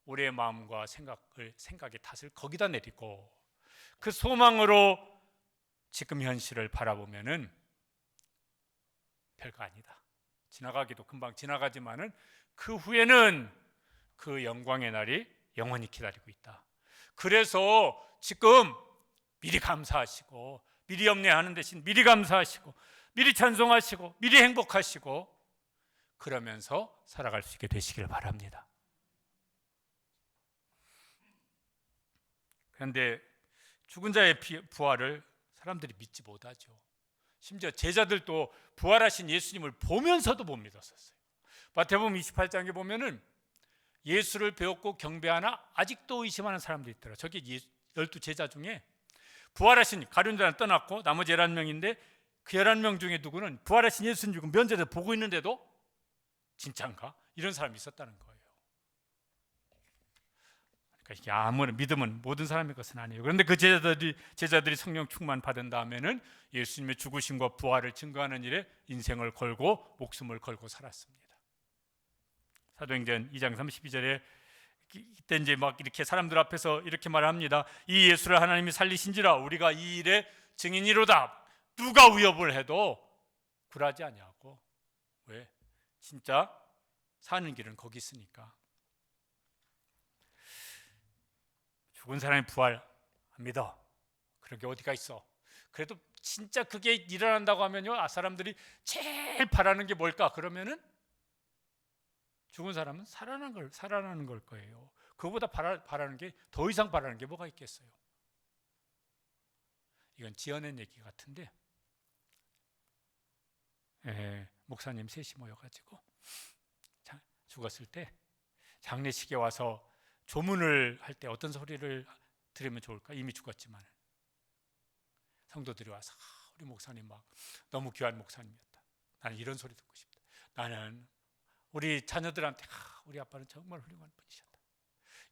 Speaker 1: 우리의 마음과 생각의 탓을 거기다 내리고 그 소망으로 지금 현실을 바라보면은 별거 아니다. 지나가기도 금방 지나가지만은 그 후에는 그 영광의 날이 영원히 기다리고 있다. 그래서 지금 미리 감사하시고, 미리 염려하는 대신 미리 감사하시고, 미리 찬송하시고, 미리 행복하시고, 그러면서 살아갈 수 있게 되시길 바랍니다. 그런데 죽은 자의 부활을 사람들이 믿지 못하죠. 심지어 제자들도 부활하신 예수님을 보면서도 못 믿었었어요. 마태복음 28장에 보면은 예수를 배웠고 경배하나 아직도 의심하는 사람들이 있더라. 저기 12 제자 중에 부활하신 가룟 유다는 떠났고 나머지 11명인데 그 11명 중에 누구는 부활하신 예수님 지금 면제를 보고 있는데도 진짜인가? 이런 사람이 있었다는 거예요. 그러니까 이게 아무런 믿음은 모든 사람의 것은 아니에요. 그런데 그 제자들이 성령 충만 받은 다음에는 예수님의 죽으심과 부활을 증거하는 일에 인생을 걸고 목숨을 걸고 살았습니다. 사도행전 2장 32절에 이때 이제 막 이렇게 사람들 앞에서 이렇게 말합니다. 이 예수를 하나님이 살리신지라 우리가 이 일의 증인이로다. 누가 위협을 해도 굴하지 아니하고. 왜? 진짜 사는 길은 거기 있으니까. 죽은 사람이 부활 안 믿어. 그런 게 어디가 있어. 그래도 진짜 그게 일어난다고 하면요, 사람들이 제일 바라는 게 뭘까? 그러면은 죽은 사람은 살아나는 걸 거예요. 그거보다 바라는 게 더 이상 바라는 게 뭐가 있겠어요? 이건 지어낸 얘기 같은데, 목사님 셋이 모여가지고 죽었을 때 장례식에 와서 조문을 할 때 어떤 소리를 들으면 좋을까? 이미 죽었지만 성도들이 와서 우리 목사님 막 너무 귀한 목사님이었다. 나는 이런 소리 듣고 싶다. 나는 우리 자녀들한테 우리 아빠는 정말 훌륭한 분이셨다.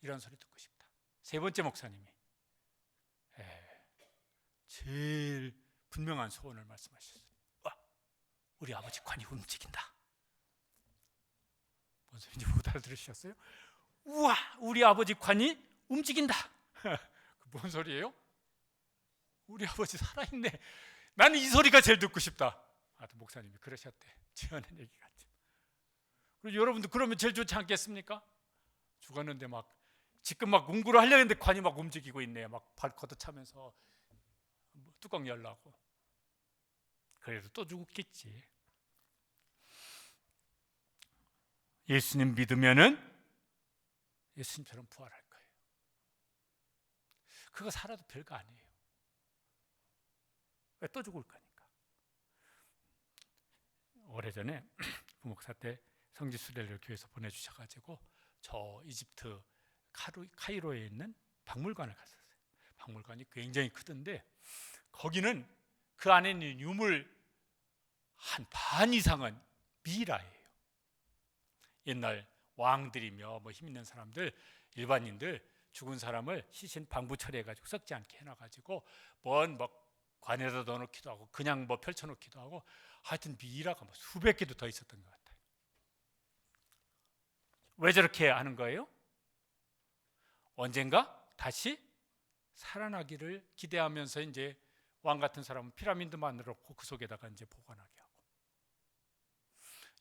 Speaker 1: 이런 소리 듣고 싶다. 세 번째 목사님이 제일 분명한 소원을 말씀하셨어요. 우리 아버지 관이 움직인다. 뭔 소리인지 못 알아들으셨어요? 우와, 우리 아버지 관이 움직인다. 뭔 소리예요? 우리 아버지 살아있네. 나는 이 소리가 제일 듣고 싶다. 목사님이 그러셨대. 지어낸 얘기 같죠. 그리고 여러분도 그러면 제일 좋지 않겠습니까? 죽었는데 막 지금 막 공부를 하려고 했는데 관이 막 움직이고 있네. 막 발 걷어차면서 뚜껑 열라고. 그래도 또 죽겠지. 예수님 믿으면은 예수님처럼 부활할 거예요. 그거 살아도 별거 아니에요. 왜 또 죽을 거니까. 오래전에 부목사 때 성지 수레를 교회에서 보내주셔가지고 저 이집트 카이로에 있는 박물관을 갔었어요. 박물관이 굉장히 크던데 거기는 그 안에 있는 유물 한 반 이상은 미이라예요. 옛날 왕들이며 뭐 힘 있는 사람들, 일반인들 죽은 사람을 시신 방부 처리해가지고 썩지 않게 해놔가지고 뭔 뭐 관에다 넣어놓기도 하고 그냥 뭐 펼쳐놓기도 하고 하여튼 미이라가 뭐 수백 개도 더 있었던 것 같아요. 왜 저렇게 하는 거예요? 언젠가 다시 살아나기를 기대하면서 이제 왕 같은 사람은 피라미드 만들었고 그 속에다가 이제 보관하게 하고.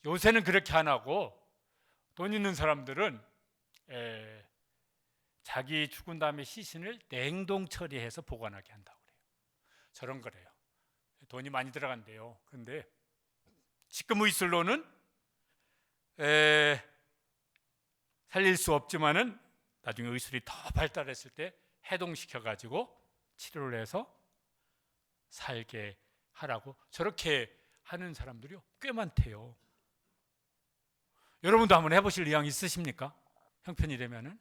Speaker 1: 요새는 그렇게 안 하고 돈 있는 사람들은 자기 죽은 다음에 시신을 냉동 처리해서 보관하게 한다고 그래요. 저런 거래요. 돈이 많이 들어간대요. 그런데 지금 의술로는 살릴 수 없지만은 나중에 의술이 더 발달했을 때 해동시켜 가지고 치료를 해서 살게 하라고 저렇게 하는 사람들이 꽤 많대요. 여러분도 한번 해보실 의향 있으십니까? 형편이 되면은.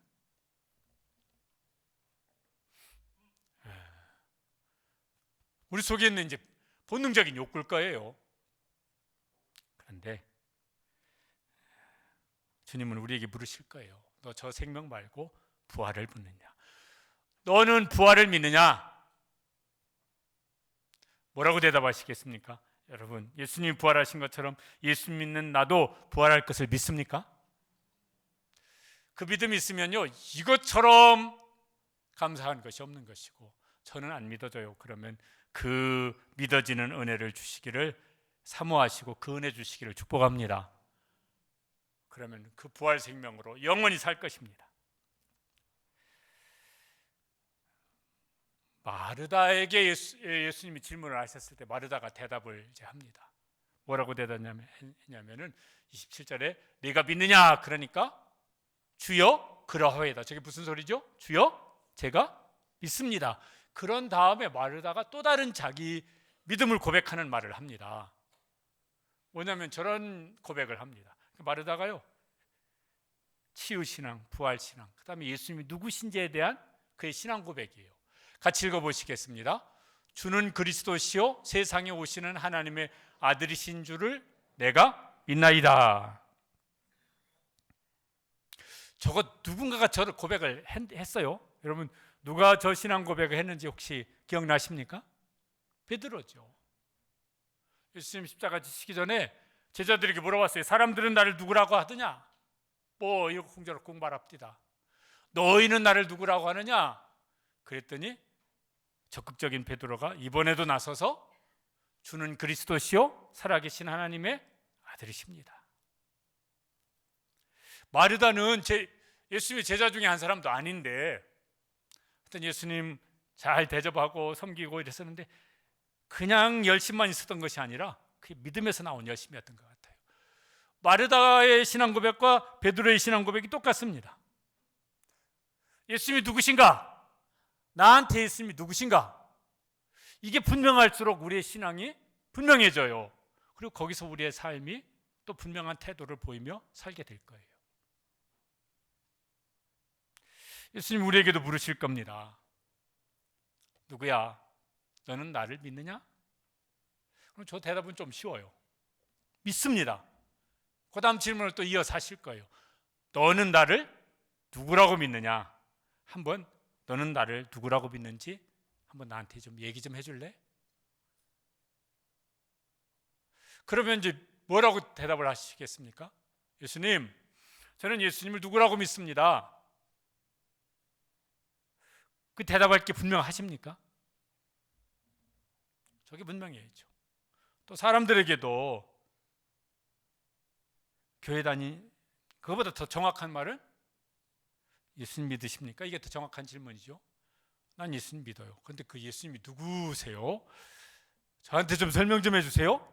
Speaker 1: 우리 속에 있는 이제 본능적인 욕구일 거예요. 그런데 주님은 우리에게 물으실 거예요. 너 저 생명 말고 부활을 믿느냐? 너는 부활을 믿느냐? 뭐라고 대답하시겠습니까? 여러분, 예수님이 부활하신 것처럼 예수 믿는 나도 부활할 것을 믿습니까? 그 믿음이 있으면요, 이것처럼 감사한 것이 없는 것이고 저는 안 믿어져요. 그러면 그 믿어지는 은혜를 주시기를 사모하시고 그 은혜 주시기를 축복합니다. 그러면 그 부활 생명으로 영원히 살 것입니다. 마르다에게 예수님이 질문을 하셨을 때 마르다가 대답을 이제 합니다. 뭐라고 대답했냐면은 27절에 네가 믿느냐? 그러니까 주여 그러하오이다. 저게 무슨 소리죠? 주여 제가 믿습니다. 그런 다음에 마르다가 또 다른 자기 믿음을 고백하는 말을 합니다. 뭐냐면 저런 고백을 합니다. 마르다가요, 치유신앙, 부활신앙, 그 다음에 예수님이 누구신지에 대한 그의 신앙 고백이에요. 같이 읽어보시겠습니다. 주는 그리스도시요 세상에 오시는 하나님의 아들이신 줄을 내가 믿나이다. 저거 누군가가 저를 고백을 했어요. 여러분 누가 저 신앙 고백을 했는지 혹시 기억나십니까? 베드로죠. 예수님 십자가 지시기 전에 제자들에게 물어봤어요. 사람들은 나를 누구라고 하더냐? 뭐 이거 공자롭고 말합디다. 너희는 나를 누구라고 하느냐? 그랬더니 적극적인 베드로가 이번에도 나서서 주는 그리스도시요 살아계신 하나님의 아들이십니다. 마르다는 예수님의 제자 중에 한 사람도 아닌데 하여튼 예수님 잘 대접하고 섬기고 이랬었는데 그냥 열심만 있었던 것이 아니라 그게 믿음에서 나온 열심이었던 것 같아요. 마르다의 신앙 고백과 베드로의 신앙 고백이 똑같습니다. 예수님이 누구신가? 나한테 예수님이 누구신가? 이게 분명할수록 우리의 신앙이 분명해져요. 그리고 거기서 우리의 삶이 또 분명한 태도를 보이며 살게 될 거예요. 예수님 우리에게도 물으실 겁니다. 누구야? 너는 나를 믿느냐? 그럼 저 대답은 좀 쉬워요. 믿습니다. 그 다음 질문을 또 이어서 하실 거예요. 너는 나를 누구라고 믿느냐? 한번 너는 나를 누구라고 믿는지 한번 나한테 좀 얘기 좀 해줄래? 그러면 이제 뭐라고 대답을 하시겠습니까? 예수님, 저는 예수님을 누구라고 믿습니다. 그 대답할 게 분명하십니까? 저게 분명해야죠. 또 사람들에게도 교회 그거보다 더 정확한 말은 예수님 믿으십니까? 이게 더 정확한 질문이죠. 난 예수님 믿어요. 그런데 그 예수님이 누구세요? 저한테 좀 설명 좀 해주세요.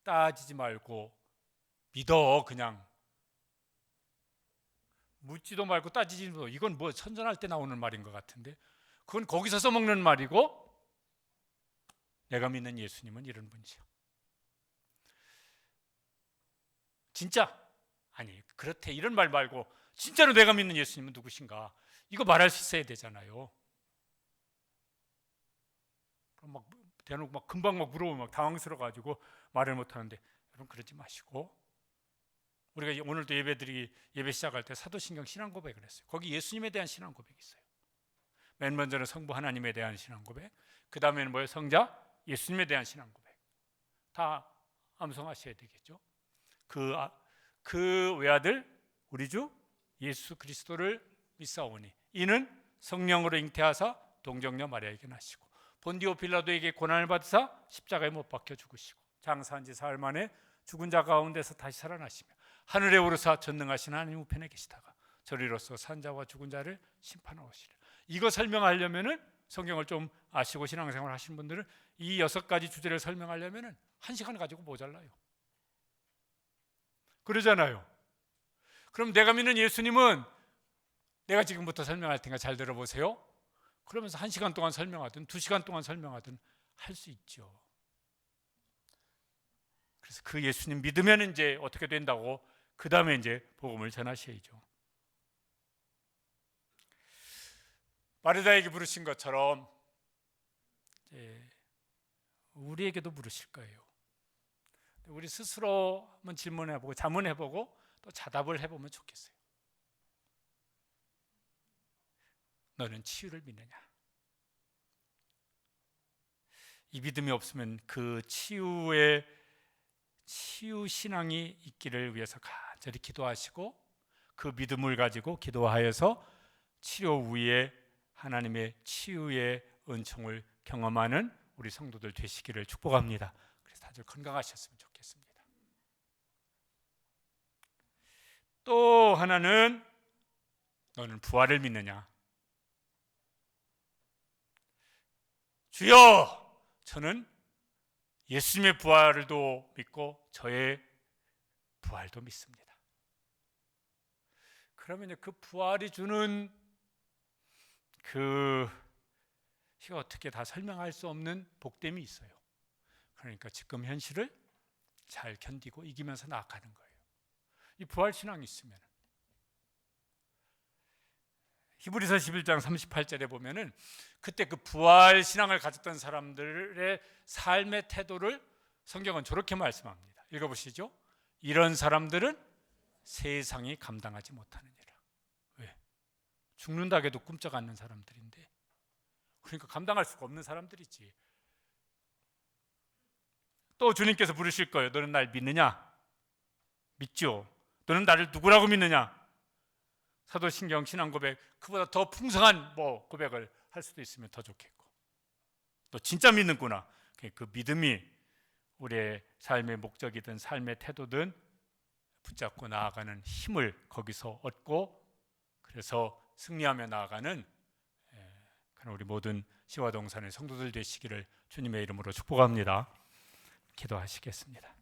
Speaker 1: 따지지 말고 믿어. 그냥 묻지도 말고 따지지도 말고. 이건 뭐 선전할 때 나오는 말인 것 같은데 그건 거기서 써먹는 말이고 내가 믿는 예수님은 이런 분이죠. 진짜? 아니 그렇대 이런 말 말고 진짜로 내가 믿는 예수님은 누구신가? 이거 말할 수 있어야 되잖아요. 그럼 막 대놓고 막 금방 막 물어보면 막 당황스러워가지고 말을 못하는데 여러분 그러지 마시고 우리가 오늘도 예배 시작할 때 사도신경 신앙 고백을 했어요. 거기 예수님에 대한 신앙 고백이 있어요. 맨 먼저는 성부 하나님에 대한 신앙 고백, 그 다음에는 뭐예요? 성자 예수님에 대한 신앙 고백. 다 암송하셔야 되겠죠. 그 외아들 우리 주 예수 그리스도를 믿사오니 이는 성령으로 잉태하사 동정녀 마리아에게 나시고 본디오 빌라도에게 고난을 받으사 십자가에 못 박혀 죽으시고 장사한 지 사흘 만에 죽은 자 가운데서 다시 살아나시며 하늘에 오르사 전능하신 하나님 우편에 계시다가 저리로서 산 자와 죽은 자를 심판하시리라. 이거 설명하려면은 성경을 좀 아시고 신앙생활 하시는 분들은 이 6가지 주제를 설명하려면은 1시간 가지고 모자라요. 그러잖아요. 그럼 내가 믿는 예수님은 내가 지금부터 설명할 테니까 잘 들어보세요. 그러면서 1시간 동안 설명하든 2시간 동안 설명하든 할 수 있죠. 그래서 그 예수님 믿으면 이제 어떻게 된다고 그 다음에 이제 복음을 전하셔야죠. 마르다에게 부르신 것처럼 우리에게도 부르실 거예요. 우리 스스로 한번 질문해보고 자문해보고 또 자답을 해보면 좋겠어요. 너는 치유를 믿느냐? 이 믿음이 없으면 그 치유 신앙이 있기를 위해서 간절히 기도하시고 그 믿음을 가지고 기도하여서 치료 후에 하나님의 치유의 은총을 경험하는 우리 성도들 되시기를 축복합니다. 그래서 다들 건강하셨으면 좋겠습니다. 또 하나는 너는 부활을 믿느냐? 주여, 저는 예수님의 부활도 믿고 저의 부활도 믿습니다. 그러면 그 부활이 주는 이거 어떻게 다 설명할 수 없는 복됨이 있어요. 그러니까 지금 현실을 잘 견디고 이기면서 나아가는 거예요. 이 부활 신앙이 있으면. 히브리서 11장 38절에 보면은 그때 그 부활 신앙을 가졌던 사람들의 삶의 태도를 성경은 저렇게 말씀합니다. 읽어보시죠. 이런 사람들은 세상이 감당하지 못하느니라. 왜? 죽는다 해도 꿈쩍 않는 사람들인데, 그러니까 감당할 수가 없는 사람들이지. 또 주님께서 부르실 거예요. 너는 날 믿느냐? 믿죠. 너는 나를 누구라고 믿느냐? 사도신경 신앙 고백, 그보다 더 풍성한 고백을 할 수도 있으면 더 좋겠고, 너 진짜 믿는구나. 그 믿음이 우리의 삶의 목적이든 삶의 태도든 붙잡고 나아가는 힘을 거기서 얻고, 그래서 승리하며 나아가는 그런 우리 모든 시와동산의 성도들 되시기를 주님의 이름으로 축복합니다. 기도하시겠습니다.